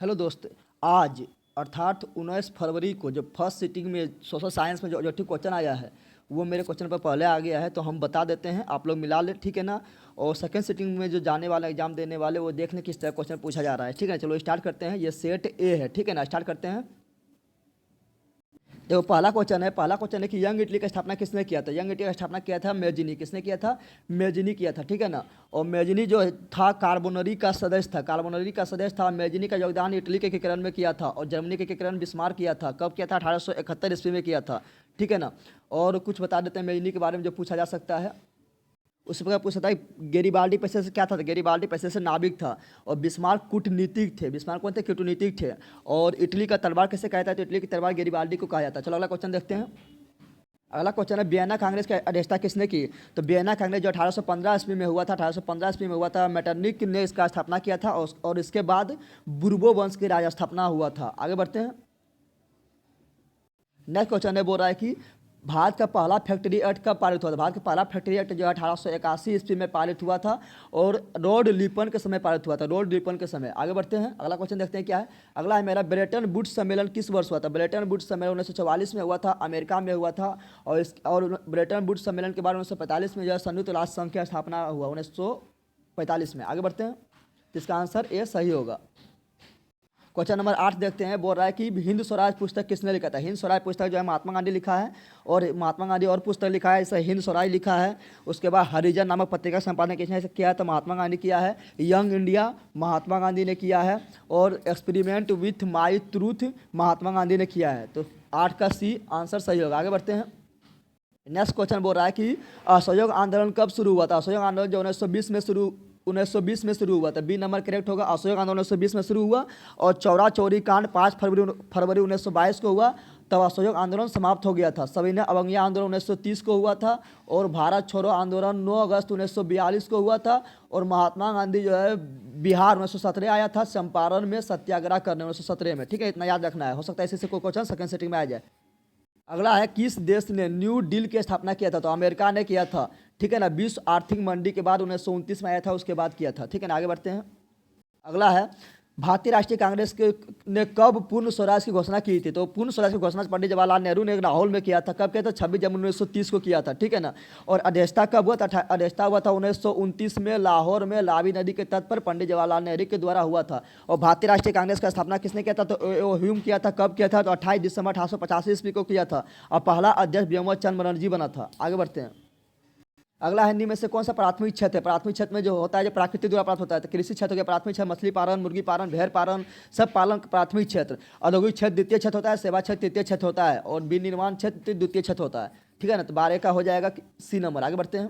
Hello दोस्त। आज अर्थात 19 फरवरी को जो फर्स्ट सिटिंग में सोशल साइंस में जो ऑब्जेक्टिव क्वेश्चन आया है वो मेरे क्वेश्चन पर पहले आ गया है, तो हम बता देते हैं, आप लोग मिला लें, ठीक है ना। और सेकंड सिटिंग में जो जाने वाला एग्जाम देने वाले वो देख लें किस तरह क्वेश्चन पूछा जा रहा है, ठीक है। चलो स्टार्ट करते हैं। ये सेट ए है, ठीक है ना। स्टार्ट करते हैं। देखो पहला क्वेश्चन है कि यंग इटली का स्थापना किसने किया था। यंग इटली का स्थापना किया था मेजिनी। किसने किया था? मेजिनी किया था, ठीक है ना। और मेजिनी जो था कार्बोनरी का सदस्य था। कार्बोनरी का सदस्य था। मेजिनी का योगदान इटली के एकीकरण में किया था और जर्मनी के एकीकरण बिस्मार्क किया था। कब किया था? 1871 ईस्वी में किया था, ठीक है ना। और कुछ बता देते हैं मेजिनी के बारे में जो पूछा जा सकता है। उस प्रकार पूछा था गेरिबाल्डी पैसे से क्या था? गेरिबाल्डी पैसे से नाविक था। और बिस्मार्क कूटनीतिक थे। बिस्मार्क कौन थे? कूटनीतिक थे। और इटली का तलवार कैसे कहता है? तो इटली की तलवार गेरिबाल्डी को कहा जाता है। चलो अगला क्वेश्चन देखते हैं। अगला क्वेश्चन है वियना कांग्रेस की अध्यक्षता किसने की। तो वियना कांग्रेस जो 1815 ईस्वी में हुआ था, 1815 ईस्वी में हुआ था, मेटरनिक ने इसका स्थापना किया था। और इसके बाद बुर्बो वंश की राज स्थापना हुआ था। आगे बढ़ते हैं। नेक्स्ट क्वेश्चन है, बोल रहा है कि भारत का पहला फैक्ट्री एक्ट कब पारित हुआ था। भारत का पहला फैक्ट्री एक्ट जो है 1881 ईस्वी में पारित हुआ था और लॉर्ड लिपन के समय पारित हुआ था। लॉर्ड लिपन के समय। आगे बढ़ते हैं। अगला क्वेश्चन देखते हैं क्या है। अगला है मेरा, ब्रेटन वुड्स सम्मेलन किस वर्ष हुआ था। ब्रेटन वुड्स सम्मेलन 1944 में हुआ था, अमेरिका में हुआ था। और ब्रेटन वुड्स सम्मेलन के बाद 1945 में जो है संयुक्त राष्ट्र संघ की स्थापना हुआ 1945 में। आगे बढ़ते हैं। तो इसका आंसर ए सही होगा। क्वेश्चन नंबर 8 देखते हैं। बोल रहा है कि हिंद स्वराज पुस्तक किसने लिखा था। हिंद स्वराज पुस्तक जो है महात्मा गांधी लिखा है। और महात्मा गांधी और पुस्तक लिखा है, इसे हिंद स्वराज लिखा है। उसके बाद हरिजन नामक पत्रिका संपादन किसने किया है? तो महात्मा गांधी किया है। यंग इंडिया महात्मा गांधी ने किया है। और experiment with my truth Mahatma Gandhi ने किया है। तो 8 का सी आंसर सही होगा। आगे बढ़ते हैं। नेक्स्ट क्वेश्चन बोल रहा है कि असहयोग आंदोलन कब शुरू हुआ था। असहयोग आंदोलन जो 1920 में शुरू हुआ था। बी नंबर करेक्ट होगा। असहयोग आंदोलन 1920 में शुरू हुआ और चौरा चौरी कांड 5 फरवरी 1922 को हुआ। तब असहयोग आंदोलन समाप्त हो गया था। सविनय अवज्ञा आंदोलन 1930 को हुआ था। और भारत छोड़ो आंदोलन 9 अगस्त 1942 को हुआ था। और महात्मा गांधी जो है बिहार 1917 आया था चंपारण में सत्याग्रह करने 1917 में, ठीक है। इतना याद रखना है। हो सकता है इसी से कोई क्वेश्चन सेकंड सेटिंग में आ जाए। अगला है, किस देश ने न्यू डील की स्थापना किया था। तो अमेरिका ने किया था, ठीक है ना। विश्व आर्थिक मंदी के बाद 1929 में आया था, उसके बाद किया था, ठीक है ना। आगे बढ़ते हैं। अगला है, भारतीय राष्ट्रीय कांग्रेस ने कब पूर्ण स्वराज की घोषणा की थी। तो पूर्ण स्वराज की घोषणा पंडित जवाहरलाल नेहरू ने लाहौर में किया था। कब किया था? 26 जनवरी 1930 को किया था, ठीक है ना। और अध्यक्षता कब हुआ था? अध्यक्षता हुआ था 1929 में लाहौर में रावी नदी के तट पर पंडित जवाहरलाल नेहरू के द्वारा हुआ था। और भारतीय राष्ट्रीय कांग्रेस का स्थापना किसने किया था? तो ह्यूम किया था। कब किया था? तो 28 दिसंबर 1885 ईस्वी को किया था। और पहला अध्यक्ष व्योमवत चंद्र बनर्जी बना था। आगे बढ़ते हैं। अगला हिंदी में से कौन सा प्राथमिक क्षेत्र है। प्राथमिक क्षेत्र में जो होता है जो प्राकृतिक द्वारा प्राप्त होता है, तो कृषि क्षेत्र हो गया प्राथमिक क्षेत्र। मछली पालन, मुर्गी पालन, भेड़ पालन, सब पालन प्राथमिक क्षेत्र। औद्योगिक क्षेत्र द्वितीय क्षेत्र होता है। सेवा क्षेत्र तृतीय क्षेत्र होता है। और विनिर्माण क्षेत्र द्वितीय क्षेत्र होता है, ठीक है ना। तो 12 का हो जाएगा सी नंबर। आगे बढ़ते हैं।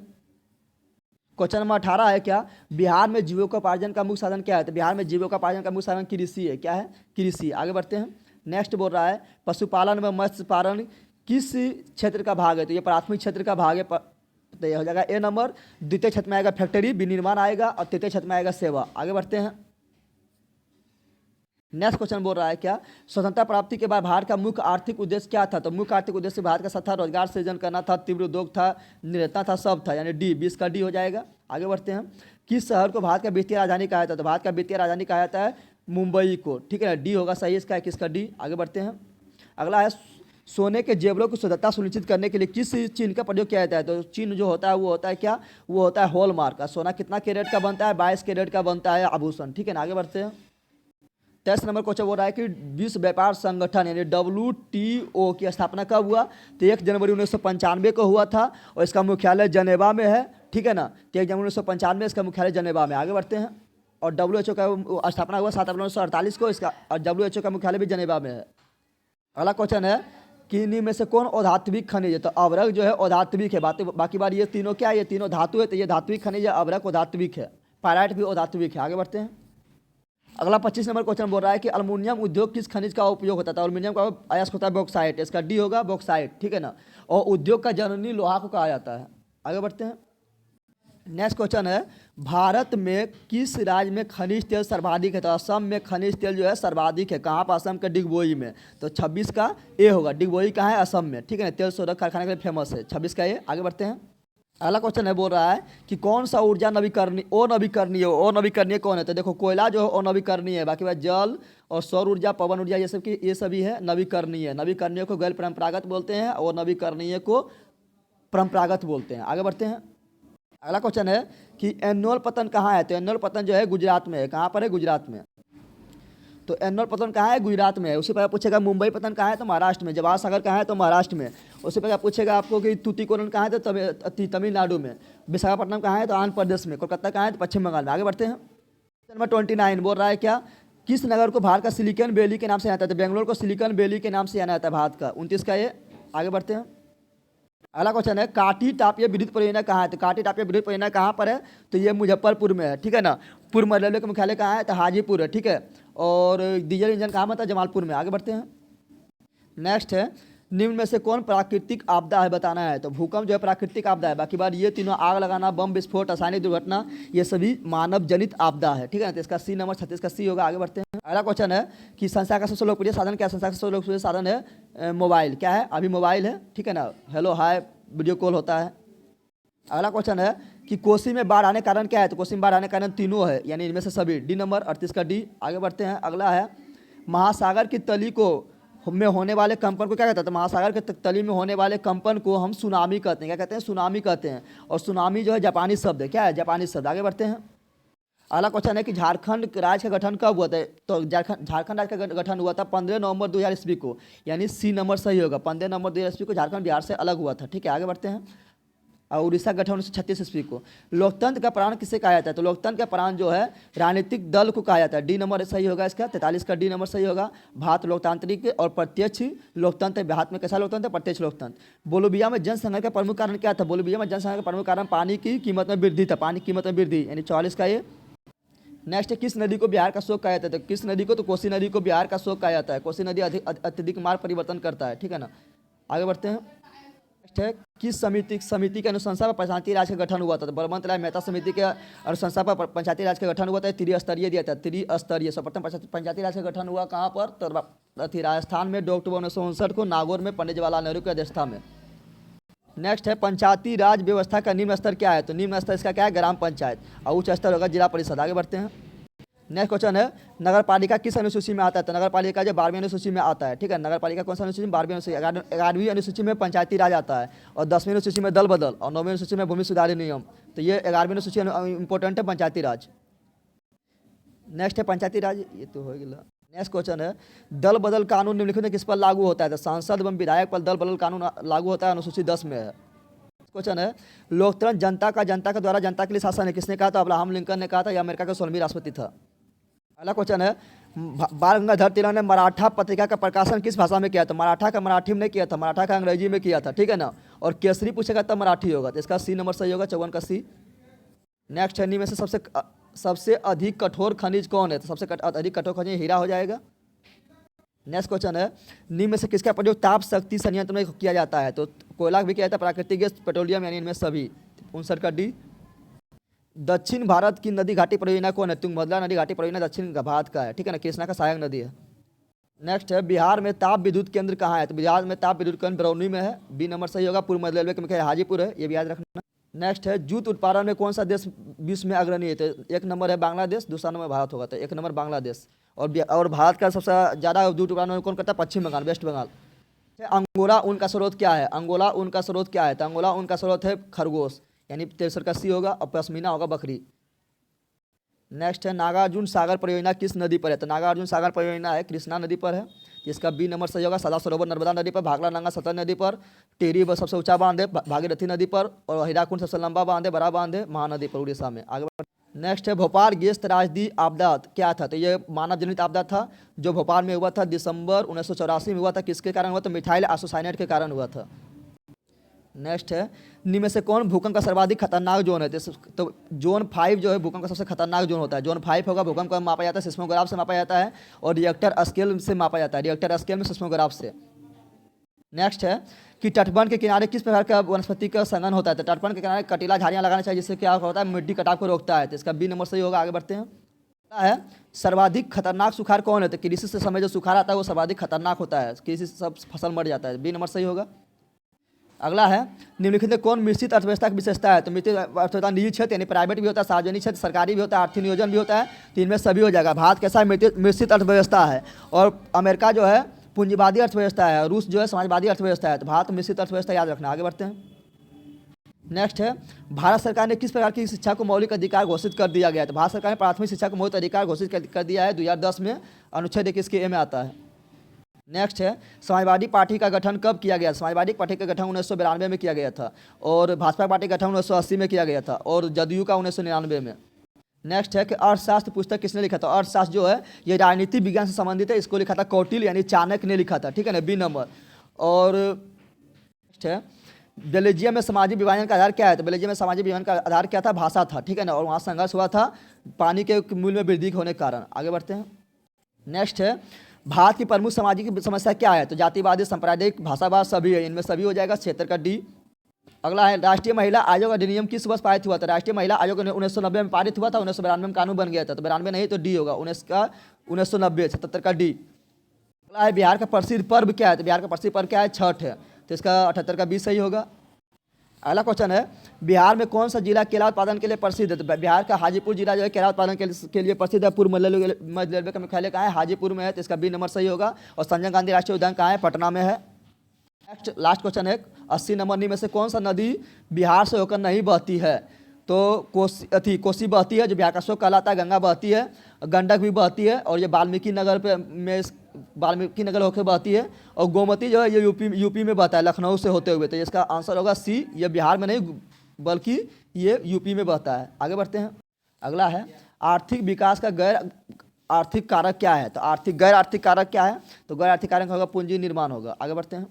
क्वेश्चन नंबर 18 है, क्या बिहार में जीविकोपार्जन का मुख्य साधन क्या है। तो बिहार में जीविकोपार्जन का मुख्य साधन कृषि है। क्या है? कृषि। आगे बढ़ते हैं। नेक्स्ट बोल रहा है, पशुपालन व मत्स्य पालन किस क्षेत्र का भाग है। तो ये प्राथमिक क्षेत्र का भाग है। तो यह हो जाएगा ए नंबर। द्वितीय क्षेत्र में आएगा फैक्ट्री, विनिर्माण आएगा। और तृतीय क्षेत्र में आएगा सेवा। आगे बढ़ते हैं। नेक्स्ट क्वेश्चन बोल रहा है, क्या स्वतंत्रता प्राप्ति के बाद भारत का मुख्य आर्थिक उद्देश्य क्या था। तो मुख्य आर्थिक उद्देश्य भारत का था रोजगार सृजन करना था, तीव्र उद्योग था, निरंतरता था, सब था, यानी डी 20 का डी हो जाएगा। आगे बढ़ते हैं। किस शहर को भारत का वित्तीय राजधानी कहा जाता है। तो भारत का वित्तीय राजधानी कहा जाता है मुंबई को, ठीक है ना। डी होगा सही इसका, किसका डी। आगे बढ़ते हैं। अगला है, सोने के जेवरों की शुद्धता सुनिश्चित करने के लिए किस चिन्ह का प्रयोग किया जाता है। तो चिन्ह जो होता है वो होता है क्या? वो होता है हॉलमार्क का। सोना कितना कैरेट का बनता है? 22 कैरेट का बनता है आभूषण, ठीक है ना। आगे बढ़ते हैं। 23 नंबर क्वेश्चन बोल रहा है कि विश्व व्यापार संगठन यानी WTO की स्थापना कब हुआ। तो 1 जनवरी 1995 को हुआ था। और इसका मुख्यालय जनेवा में है, ठीक है ना। तो 1 जनवरी 1995 इसका मुख्यालय जनेवा में। आगे बढ़ते हैं। और WHO का स्थापना हुआ 7 अप्रैल 1948 को इसका। और WHO का मुख्यालय भी जनेवा में है। अगला क्वेश्चन है कि इन्हीं में से कौन अधात्विक खनिज है। तो अवरक जो है अधात्विक है। बाकी बार ये तीनों क्या है? ये तीनों धातु है। तो ये धात्विक खनिज है। अवरक अधात्विक है। पायराइट भी अधात्विक है। आगे बढ़ते हैं। अगला 25 नंबर क्वेश्चन बोल रहा है कि अल्युमिनियम उद्योग किस खनिज का उपयोग होता था। अल्युमिनियम का अयस्क होता है बॉक्साइट। इसका डी होगा बॉक्साइट, ठीक है ना। और उद्योग का जननी लोहा को कहा जाता है। आगे बढ़ते हैं। नेक्स्ट क्वेश्चन है, भारत में किस राज्य में खनिज तेल सर्वाधिक है। तो असम में खनिज तेल जो है सर्वाधिक है। कहाँ पर? असम के डिगबोई में। तो 26 का ए होगा। डिगबोई कहाँ है? असम में, ठीक है ना। तेल शोधक कारखाने के लिए फेमस है। 26 का ए। आगे बढ़ते हैं। अगला क्वेश्चन है, बोल रहा है कि कौन सा ऊर्जा नवीकरणीय कौन है? तो देखो कोयला जो है अनवीकरणीय है, बाकी बात जल और सौर ऊर्जा, पवन ऊर्जा, ये सभी है नवीकरणीय। नवीकरणीय को गैर परंपरागत बोलते हैं और नवीकरणीय को परंपरागत बोलते हैं। आगे बढ़ते हैं। अगला क्वेश्चन है कि एनुअल पतन कहाँ है? तो एनुअल पतन जो है गुजरात में है। कहाँ पर है? गुजरात में। तो एनुअल पतन कहाँ है? गुजरात में है। उसी पर पूछेगा मुंबई पतन कहाँ है? तो महाराष्ट्र में। जवाहर सागर कहाँ है? तो महाराष्ट्र में। उसी पर पूछेगा आपको कि तूतीकोरन कहाँ है? तो तमिलनाडु में। विशाखापट्टनम कहाँ है? तो आंध्र प्रदेश में। कोलकाता कहाँ है? तो पश्चिम बंगाल में। आगे बढ़ते हैं। नंबर 29 बोल रहा है क्या? किस नगर को भारत का सिलिकॉन वैली के नाम से जाना जाता है? तो बेंगलोर को सिलिकॉन वैली के नाम से जाना जाता है भारत का। 29 का ये। आगे बढ़ते हैं। अगला क्वेश्चन है, काटी टापिया विद्युत परियोजना कहाँ है? तो काटी टापिया विद्युत परियोजना कहाँ पर है? तो ये मुजफ्फरपुर में है, ठीक है ना। पूर्व मध्य रेलवे का मुख्यालय कहाँ है? तो हाजीपुर है, ठीक है। और डीजल इंजन कहाँ बनता है? जमालपुर में। आगे बढ़ते हैं। नेक्स्ट है, निम्न में से कौन प्राकृतिक आपदा है? बताना है। तो भूकंप जो है प्राकृतिक आपदा है। बाकी बात ये तीनों, आग लगाना, बम विस्फोट, रासायनिक दुर्घटना, ये सभी मानव जनित आपदा है, ठीक है ना। तो इसका सी नंबर 36 का सी होगा। आगे बढ़ते हैं। अगला क्वेश्चन है कि संसार का सबसे लोकप्रिय साधन क्या है? संसार का सबसे लोकप्रिय साधन है मोबाइल। क्या है? अभी मोबाइल है, ठीक है ना। हेलो हाय वीडियो कॉल होता है। अगला क्वेश्चन है कि कोसी में बाढ़ आने का कारण क्या है? तो कोसी में बाढ़ आने का कारण तीनों है, यानी इनमें से सभी। डी नंबर 38 का डी। आगे बढ़ते हैं। अगला है, महासागर की तली को में होने वाले कंपन को क्या कहते हैं? तो महासागर के तली में होने वाले कंपन को हम सुनामी कहते हैं। क्या कहते हैं? सुनामी कहते हैं। और सुनामी जो है जापानी शब्द है। क्या है? जापानी शब्द। आगे बढ़ते हैं। अगला क्वेश्चन है कि झारखंड राज्य का गठन कब हुआ था? तो झारखंड राज्य का गठन हुआ था 15 नवंबर 2000 ईस्वी को, यानी सी नंबर सही होगा। 15 नवंबर 2000 ईस्वी को झारखंड बिहार से अलग हुआ था, ठीक है। आगे बढ़ते हैं। और उड़ीसा गठन 1936 ईस्वी को। लोकतंत्र का प्राण किसे कहा जाता है? तो लोकतंत्र का प्राण जो है राजनीतिक दल को कहा जाता है। डी नंबर सही होगा इसका। 43 का डी नंबर सही होगा। भारत लोकतांत्रिक और प्रत्यक्ष लोकतंत्र। भारत में कैसा लोकतंत्र? प्रत्यक्ष लोकतंत्र। बोलोविया में जनसंख्या का प्रमुख कारण क्या था? बोलोविया में जनसंख्या का प्रमुख कारण पानी की कीमत में वृद्धि था। पानी की कीमत में वृद्धि, यानी 44 का ये। नेक्स्ट है, किस नदी को बिहार का शोक कहा जाता है? तो किस नदी को? तो कोसी नदी को बिहार का शोक कहा जाता है। कोसी नदी अत्यधिक मार्ग परिवर्तन करता है, ठीक है ना। आगे बढ़ते हैं। नेक्स्ट है, किस समिति के अनुशंसा पर पंचायती राज का गठन हुआ था? तो बलवंत राय मेहता समिति के अनुशंसा पर पंचायती राज का गठन हुआ था। त्रिस्तरीय दिया था, त्रिस्तरीय। सर्वप्रथम पंचायती राज का गठन हुआ कहाँ पर? तो राजस्थान में 2 अक्टूबर 1959 को नागौर में पंडित जवाहरलाल नेहरू की अध्यक्षता में। नेक्स्ट है, पंचायती राज व्यवस्था का निम्न स्तर क्या है? तो निम्न स्तर इसका क्या है? ग्राम पंचायत। और उच्च स्तर होगा जिला परिषद। आगे बढ़ते हैं। नेक्स्ट क्वेश्चन है, नगर पालिका किस अनुसूची में आता है? तो नगर पालिका जो 12वीं अनुसूची में आता है, ठीक है। नगर पालिका कौन सा अनुसूची? 12वीं अनुसूची। 11वीं अनुसूची में पंचायती राज आता है, और 10वीं अनुसूची में दल बदल, और 9वीं अनुसूची में भूमि सुधार नियम। तो ये 11वीं अनुसूची इंपॉर्टेंट है, पंचायती राज। नेक्स्ट है पंचायती राज, ये तो हो गया। नेक्स्ट क्वेश्चन है, दल बदल कानून निम्नलिखित में किस पर लागू होता है? तो सांसद एवं विधायक पर दल बदल कानून लागू होता है, अनुसूची 10 में है। क्वेश्चन है, लोकतंत्र जनता के द्वारा जनता के लिए शासन है, किसने कहा था? अब्राहम लिंकन ने कहा था, या अमेरिका के 16वें राष्ट्रपति था। अगला क्वेश्चन है, बाल गंगाधर तिलक ने मराठा पत्रिका का प्रकाशन किस भाषा में किया था? मराठा का मराठी में नहीं किया था, मराठा का अंग्रेजी में किया था, ठीक है ना। और केसरी पूछेगा तब मराठी होगा, तो इसका सी नंबर सही होगा, 54 का सी। नेक्स्ट है, में से सबसे अधिक कठोर खनिज कौन है? तो सबसे अधिक कठोर खनिज हीरा हो जाएगा। नेक्स्ट क्वेश्चन है, निम्न में से किसका प्रयोग ताप शक्ति संयंत्र में किया जाता है? तो कोयला भी किया जाता है, प्राकृतिक गैस, पेट्रोलियम, यानी इनमें सभी। 59 का डी। दक्षिण भारत की नदी घाटी परियोजना कौन है? तुंगभद्रा नदी घाटी परियोजना दक्षिण भारत का है, ठीक है ना। कृष्णा का सहायक नदी है। नेक्स्ट है, बिहार में ताप विद्युत केंद्र कहाँ है? तो बिहार में ताप विद्युत केंद्र बरौनी में है। बी नंबर सही होगा। पूर्व मध्य रेलवे के मुख्य हाजीपुर है, ये भी याद रखना। नेक्स्ट है, जूट उत्पादन में कौन सा देश विश्व में अग्रणी है? तो 1 नंबर है बांग्लादेश, दूसरा नंबर भारत होगा, तो 1 नंबर बांग्लादेश। और भारत का सबसे ज़्यादा जूट उत्पादन में कौन करता है? पश्चिम बंगाल, वेस्ट बंगाल। अंगोला ऊन का स्रोत क्या है? अंगोला ऊन का स्रोत क्या है? तो अंगोला ऊन का स्रोत है खरगोश, यानी 63 का सी होगा। और पश्मीना होगा बकरी। नेक्स्ट है, नागार्जुन सागर परियोजना किस नदी पर है? तो नागार्जुन सागर परियोजना है कृष्णा नदी पर है, जिसका बी नंबर सही होगा। सदा सरोवर नर्मदा नदी पर, भागला नंगा सतलज नदी पर, टेरी सबसे ऊंचा बांध है भागीरथी नदी पर, और हीराकुंड सबसे लंबा बांध है, बड़ा बांध है महानदी पर, उड़ीसा में। आगे नेक्स्ट है, भोपाल गैस त्रासदी आपदा क्या था? तो ये मानव जनित आपदा था, जो भोपाल में हुआ था दिसंबर 1984 में हुआ था। किसके कारण हुआ? तो मिथाइल आइसोसाइनेट के कारण हुआ था। नेक्स्ट है, निम्न में से कौन भूकंप का सर्वाधिक खतरनाक जोन है? तो जोन 5 जो है भूकंप का सबसे खतरनाक जोन होता है। जोन 5 होगा, भूकंप का मापा जाता है सिस्मोग्राफ से मापा जाता है, और रिएक्टर स्केल से मापा जाता है, रिएक्टर स्केल में सिस्मोग्राफ से। नेक्स्ट है कि तटबंध के किनारे किस प्रकार का वनस्पति का संघन होता है? तो तटबंध के किनारे कटीला झाड़ियाँ लगाना चाहिए, जिससे क्या होता है? मिट्टी कटाव को रोकता है, तो इसका बी नंबर सही होगा। आगे बढ़ते हैं। है, सर्वाधिक खतरनाक सुखाड़ कौन है? तो कृषि से समय जो सुखाड़ आता है वो सर्वाधिक खतरनाक होता है, कृषि से सब फसल मर जाता है। बी नंबर सही होगा। अगला है, निम्नलिखित में कौन मिश्रित अर्थव्यवस्था की विशेषता है? तो मिश्रित अर्थव्यवस्था निजी क्षेत्र यानी प्राइवेट भी होता है, सार्वजनिक क्षेत्र सरकारी भी होता है, आर्थिक नियोजन भी होता है, तो इनमें सभी हो जाएगा। भारत कैसा मिश्रित अर्थव्यवस्था है, और अमेरिका जो है पूंजीवादी अर्थव्यवस्था है, रूस जो है समाजवादी अर्थव्यवस्था है। तो भारत मिश्रित अर्थव्यवस्था याद रखना। आगे बढ़ते हैं। नेक्स्ट है, भारत सरकार ने किस प्रकार की शिक्षा को मौलिक अधिकार घोषित कर दिया गया है? तो भारत सरकार ने प्राथमिक शिक्षा को मौलिक अधिकार घोषित कर दिया है 2010 में, अनुच्छेद 21 के ए में आता है। नेक्स्ट है, समाजवादी पार्टी का गठन कब किया गया? समाजवादी पार्टी का गठन 1992 में किया गया था, और भाजपा पार्टी का गठन 1980 में किया गया था, और जदयू का 1999 में। नेक्स्ट है कि अर्थशास्त्र पुस्तक किसने लिखा था? अर्थशास्त्र जो है ये राजनीति विज्ञान से संबंधित है, इसको लिखा था कौटिल्य यानी चाणक्य ने लिखा था, ठीक है ना, बी नंबर। और नेक्स्ट है, बेल्जियम में सामाजिक विभाजन का आधार क्या है? तो बेल्जियम में सामाजिक विभाजन का आधार क्या था? भाषा था, ठीक है ना, और वहाँ संघर्ष हुआ था पानी के मूल्य में वृद्धि होने के कारण। आगे बढ़ते हैं। नेक्स्ट है, भारत की प्रमुख सामाजिक समस्या क्या है? तो जातिवादी, सांप्रदायिक, भाषावाद सभी है, इनमें सभी हो जाएगा, क्षेत्र का डी। अगला है, राष्ट्रीय महिला आयोग अधिनियम किस वर्ष पारित हुआ था? राष्ट्रीय महिला आयोग 1990 में पारित हुआ था, 1992 में कानून बन गया था। तो 92 नहीं तो डी होगा, 1990, 77 का डी। अगला है, बिहार का प्रसिद्ध पर्व क्या है? तो बिहार का प्रसिद्ध पर्व क्या है? छठ है, तो इसका 78 का बी सही होगा। अगला क्वेश्चन है, बिहार में कौन सा जिला केला उत्पादन के लिए प्रसिद्ध है? तो बिहार का हाजीपुर जिला जो है केला उत्पादन के लिए प्रसिद्ध है। पूर्व मध्य रेलवे का मुख्यालय कहाँ है? हाजीपुर में है, तो इसका बी नंबर सही होगा। और संजय गांधी राष्ट्रीय उद्यान कहाँ है? पटना में है। नेक्स्ट लास्ट क्वेश्चन है, 80 नंबर में से कौन सा नदी बिहार से होकर नहीं बहती है? तो कोसी बहती है जो बिहार का शोक कहलाता है, गंगा बहती है, गंडक भी बहती है, और ये वाल्मीकि नगर होकर बहती है, और गोमती जो है ये यूपी में बहता है, लखनऊ से होते हुए। तो इसका आंसर होगा सी, ये बिहार में नहीं बल्कि ये यूपी में बहता है। आगे बढ़ते हैं। अगला है, आर्थिक विकास का गैर आर्थिक कारक क्या है? तो गैर आर्थिक कारक क्या है? तो गैर आर्थिक कारक होगा पूंजी निर्माण होगा। आगे बढ़ते हैं।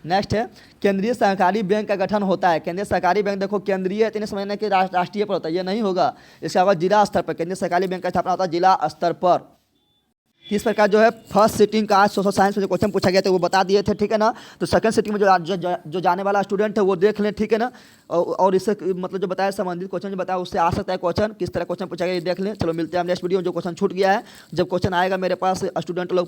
नेक्स्ट है, केंद्रीय सहकारी बैंक का गठन होता है। केंद्रीय सहकारी बैंक देखो केंद्रीय इतने समझने के राष्ट्रीय पर होता है, ये नहीं होगा, इसके अलावा जिला स्तर पर केंद्रीय सहकारी बैंक का स्थापना होता है, जिला स्तर पर। किस प्रकार जो है फर्स्ट सिटिंग का आज सोशल साइंस में जो क्वेश्चन पूछा गया था वो बता दिए थे, ठीक है ना। तो सेकंड सिटिंग में जो जाने वाला स्टूडेंट है वो देख लें, ठीक है ना। और इससे मतलब जो बताया संबंधित क्वेश्चन जो बताया उससे आ सकता है क्वेश्चन, किस तरह क्वेश्चन पूछा गया ये देख लें। चलो मिलते हैं हम नेक्स्ट वीडियो में। जो क्वेश्चन छूट गया है, जब क्वेश्चन आएगा मेरे पास स्टूडेंट लोग